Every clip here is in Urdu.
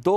2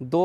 2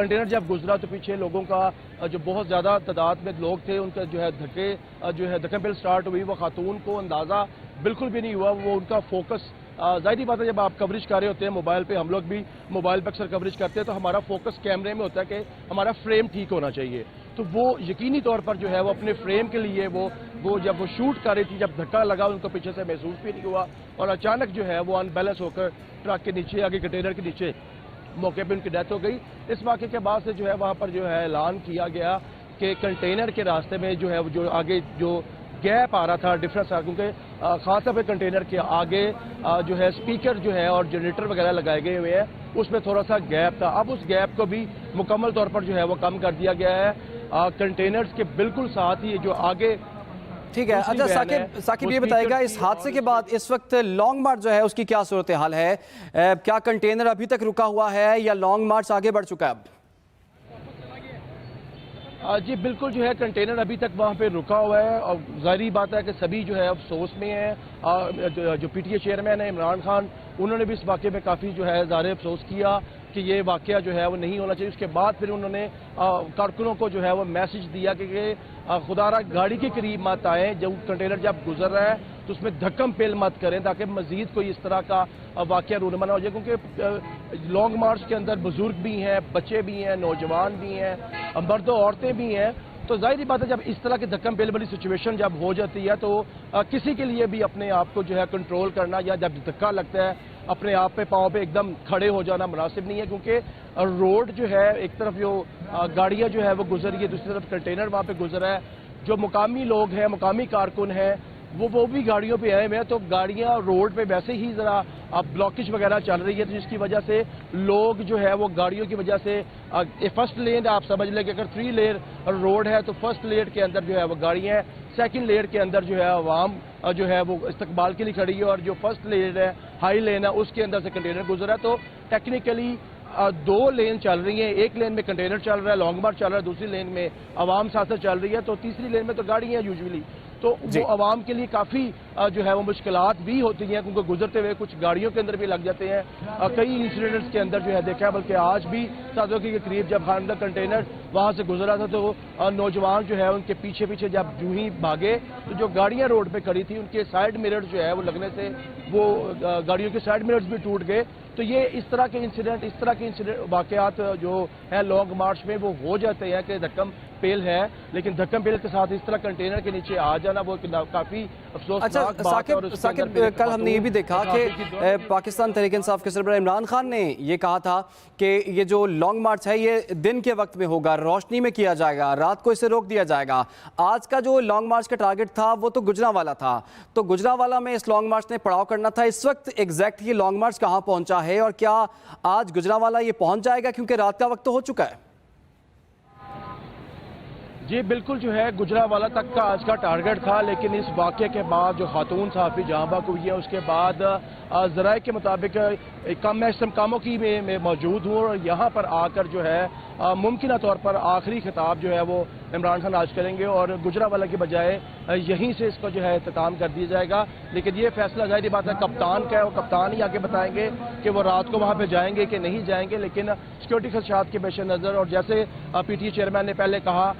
کنٹینر جب گزرا تو پیچھے لوگوں کا جو بہت زیادہ تعداد میں لوگ تھے ان کا جو ہے دھکم پل سٹارٹ ہوئی. وہ خاتون کو اندازہ بالکل بھی نہیں ہوا. وہ ان کا فوکس ظاہری بات ہے جب آپ کوریج کر رہے ہوتے ہیں موبائل پہ, ہم لوگ بھی موبائل پہ اکثر کوریج کرتے ہیں تو ہمارا فوکس کیمرے میں ہوتا ہے کہ ہمارا فریم ٹھیک ہونا چاہیے. تو وہ یقینی طور پر جو ہے وہ اپنے فریم کے لیے وہ جب وہ شوٹ کر رہی تھی, جب دھکا لگا ان کو پیچھے سے محسوس بھی نہیں ہوا اور اچانک جو ہے وہ ان بیلنس ہو کر ٹرک کے نیچے آگے کنٹینر کے نیچے موقع پہ ان کی ڈیتھ ہو گئی. اس واقعے کے بعد سے جو ہے وہاں پر جو ہے اعلان کیا گیا کہ کنٹینر کے راستے میں جو ہے جو آگے جو گیپ آ رہا تھا ڈفرنس, کیونکہ خاص طور پہ کنٹینر کے آگے جو ہے اسپیکر جو ہے اور جنریٹر وغیرہ لگائے گئے ہوئے ہیں, اس میں تھوڑا سا گیپ تھا. اب اس گیپ کو بھی مکمل طور پر جو ہے وہ کم کر دیا گیا ہے. کنٹینرز کے بالکل ساتھ ہی جو آگے. ٹھیک ہے. اچھا ثاقب یہ بتائے گا اس حادثے کے بعد اس وقت لانگ مارچ جو ہے اس کی کیا صورتحال ہے؟ کیا کنٹینر ابھی تک رکا ہوا ہے یا لانگ مارچ آگے بڑھ چکا ہے اب؟ جی بالکل جو ہے کنٹینر ابھی تک وہاں پہ رکا ہوا ہے اور ظاہری بات ہے کہ سبھی جو ہے افسوس میں ہیں. جو پی ٹی اے چیئرمین ہے عمران خان, انہوں نے بھی اس واقعے میں کافی جو ہے اظہار افسوس کیا کہ یہ واقعہ جو ہے وہ نہیں ہونا چاہیے. اس کے بعد پھر انہوں نے کارکنوں کو جو ہے وہ میسج دیا کہ خدا را گاڑی کے قریب مت آئیں, جب کنٹینر جب گزر رہا ہے تو اس میں دھکم پیل مت کریں تاکہ مزید کوئی اس طرح کا واقعہ رونما نہ ہو جائے. کیونکہ لانگ مارچ کے اندر بزرگ بھی ہیں, بچے بھی ہیں, نوجوان بھی ہیں, مرد و عورتیں بھی ہیں. تو ظاہری بات ہے جب اس طرح کی دھکم پیل والی سچویشن جب ہو جاتی ہے تو کسی کے لیے بھی اپنے آپ کو جو ہے کنٹرول کرنا یا جب دھکا لگتا ہے اپنے آپ پہ پاؤں پہ ایک دم کھڑے ہو جانا مناسب نہیں ہے. کیونکہ روڈ جو ہے ایک طرف جو گاڑیاں جو ہے وہ گزر رہی ہے, دوسری طرف کنٹینر وہاں پہ گزر رہا ہے. جو مقامی لوگ ہیں, مقامی کارکن ہیں, وہ بھی گاڑیوں پہ آئے ہوئے ہیں. تو گاڑیاں روڈ پہ ویسے ہی ذرا بلاکیج وغیرہ چل رہی ہے تو جس کی وجہ سے لوگ جو ہے وہ گاڑیوں کی وجہ سے فرسٹ لین آپ سمجھ لیں کہ اگر 3 لین روڈ ہے تو فرسٹ لین کے اندر جو ہے وہ گاڑیاں ہیں, سیکنڈ لین کے اندر جو ہے عوام جو ہے وہ استقبال کے لیے کھڑی ہے, اور جو فرسٹ لین ہے ہائی لین ہے اس کے اندر سے کنٹینر گزرا ہے. تو ٹیکنیکلی 2 لین چل رہی ہیں. ایک لین میں کنٹینر چل رہا ہے, لانگ مارچ چل رہا ہے, دوسری لین میں عوام ساتھ چل رہی ہے. تو تیسری لین میں تو گاڑیاں یوزولی تو وہ عوام کے لیے کافی جو ہے وہ مشکلات بھی ہوتی ہیں کیونکہ گزرتے ہوئے کچھ گاڑیوں کے اندر بھی لگ جاتے ہیں. کئی انسیڈنٹس کے اندر جو ہے دیکھا ہے, بلکہ آج بھی سادوکی کے قریب جب خاندہ کنٹینر وہاں سے گزرا تھا تو نوجوان جو ہے ان کے پیچھے جب یوں ہی بھاگے تو جو گاڑیاں روڈ پہ کھڑی تھی ان کے سائیڈ مررز جو ہے وہ لگنے سے وہ گاڑیوں کے سائیڈ مررز بھی ٹوٹ گئے. تو یہ اس طرح کے واقعات جو ہیں لانگ مارچ میں وہ ہو جاتے ہیں کہ دھکم پیل ہے, لیکن دھکم پیل کے ساتھ اس طرح کنٹینر کے نیچے آ جانا وہ کافی افسوسناک بات ہے. اور ثاقب کل ہم نے یہ بھی دیکھا کہ پاکستان تحریک انصاف کے سربراہ عمران خان نے یہ کہا تھا کہ یہ جو لانگ مارچ ہے یہ دن کے وقت میں ہوگا, روشنی میں کیا جائے گا, رات کو اسے روک دیا جائے گا. آج کا جو لانگ مارچ کا ٹارگٹ تھا وہ تو گجرانوالہ تھا, تو گجرانوالہ میں اس لانگ مارچ نے پڑاؤ کرنا تھا. اس وقت ایگزیکٹ یہ لانگ مارچ کہاں پہنچا ہے اور کیا آج گجرانوالہ یہ پہنچ جائے گا کیونکہ رات کا وقت تو ہو چکا ہے؟ جی بالکل جو ہے گجرانوالہ تک کا آج کا ٹارگٹ تھا, لیکن اس واقعے کے بعد جو خاتون صحافی جہاں بحق ہوئی ہے اس کے بعد ذرائع کے مطابق میں اس کاموں کی میں موجود ہوں اور یہاں پر آ کر جو ہے ممکنہ طور پر آخری خطاب جو ہے وہ عمران خان آج کریں گے اور گجرانوالہ کے بجائے یہیں سے اس کو جو ہے اختتام کر دیا جائے گا. لیکن یہ فیصلہ ظاہری بات ہے کپتان کا ہے, وہ کپتان ہی آگے بتائیں گے کہ وہ رات کو وہاں پہ جائیں گے کہ نہیں جائیں گے. لیکن سیکورٹی خدشات کے پیش نظر اور جیسے پی ٹی اے چیئرمین نے پہلے کہا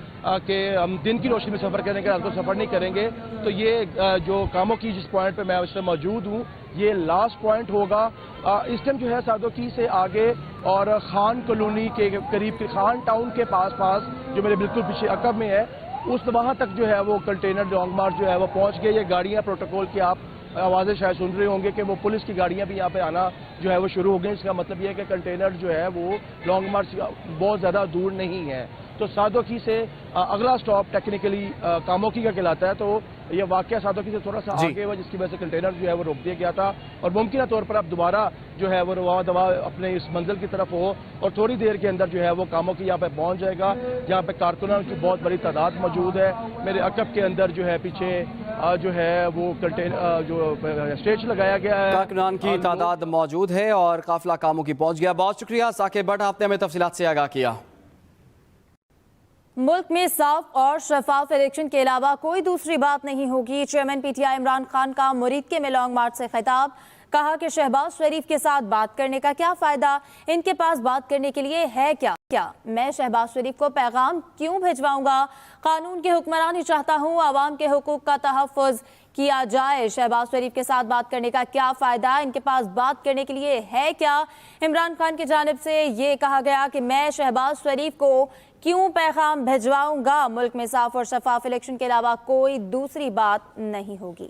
کہ ہم دن کی روشنی میں سفر کریں گے, رات کو سفر نہیں کریں گے, تو یہ جو کاموں کی جس پوائنٹ پہ میں اس میں موجود ہوں یہ لاسٹ پوائنٹ ہوگا. اس ٹائم جو ہے سادوکی سے آگے اور خان کالونی کے قریب خان ٹاؤن کے پاس جو میرے بالکل پیچھے عقب میں ہے اس وہاں تک جو ہے وہ کنٹینر لانگ مارچ جو ہے وہ پہنچ گئے. یہ گاڑیاں پروٹوکول کی آپ آوازیں شاید سن رہے ہوں گے کہ وہ پولیس کی گاڑیاں بھی یہاں پہ آنا جو ہے وہ شروع ہو گئی. اس کا مطلب یہ ہے کہ کنٹینر جو ہے وہ لانگ مارچ بہت زیادہ دور نہیں ہے. تو سادوکی سے اگلا سٹاپ ٹیکنیکلی کاموکی کا کہلاتا ہے. تو یہ واقعہ سادوکی سے تھوڑا سا آگے ہوا جس کی وجہ سے کنٹینر جو ہے وہ روک دیا گیا تھا اور ممکنہ طور پر اب دوبارہ جو ہے وہ روا دوا اپنے اس منزل کی طرف ہو اور تھوڑی دیر کے اندر جو ہے وہ کاموکی یہاں پہ پہنچ جائے گا جہاں پہ کارکنوں کی بہت بڑی تعداد موجود ہے. میرے عقب کے اندر جو ہے پیچھے جو ہے وہ کنٹینر جو اسٹیج لگایا گیا ہے, کارکنان کی تعداد موجود ہے اور قافلہ کاموکی پہنچ گیا. بہت شکریہ ثاقب بٹ, آپ نے ہمیں تفصیلات سے آگاہ کیا. ملک میں صاف اور شفاف الیکشن کے علاوہ کوئی دوسری بات نہیں ہوگی. Chairman P T I Imran Khan کا مریدکے میں لانگ مارچ سے خطاب. کہا کہ شہباز شریف کے ساتھ بات کرنے کا کیا فائدہ، ان کے پاس بات کرنے کے لیے ہے کیا میں شہباز شریف کو پیغام کیوں بھجواؤں گا، قانون کی حکمرانی چاہتا ہوں، عوام کے حقوق کا تحفظ کیا جائے، شہباز شریف کے ساتھ بات کرنے کا کیا فائدہ، ان کے پاس بات کرنے کے لیے ہے کیا۔ عمران خان کی جانب سے یہ کہا گیا کہ میں شہباز شریف کو کیوں پیغام بھجواؤں گا، ملک میں صاف اور شفاف الیکشن کے علاوہ کوئی دوسری بات نہیں ہوگی۔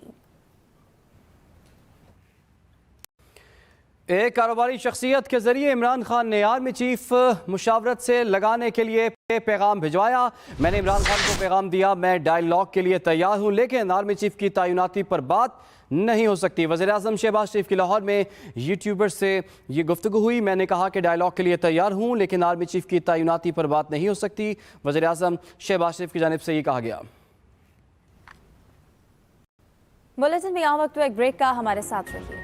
ایک کاروباری شخصیت کے ذریعے عمران خان نے آرمی چیف مشاورت سے لگانے کے لیے پیغام بھجوایا۔ میں نے عمران خان کو پیغام دیا، میں ڈائیلاگ کے لیے تیار ہوں، لیکن آرمی چیف کی تعیناتی پر بات نہیں ہو سکتی۔ وزیراعظم شہباز شریف کی لاہور میں یوٹیوبر سے یہ گفتگو ہوئی۔ میں نے کہا کہ ڈائیلاگ کے لیے تیار ہوں، لیکن آرمی چیف کی تعیناتی پر بات نہیں ہو سکتی۔ وزیراعظم شہباز شریف کی جانب سے یہ کہا گیا۔ بلیٹن میں یہاں وقت ایک بریک کا، ہمارے ساتھ رہیے۔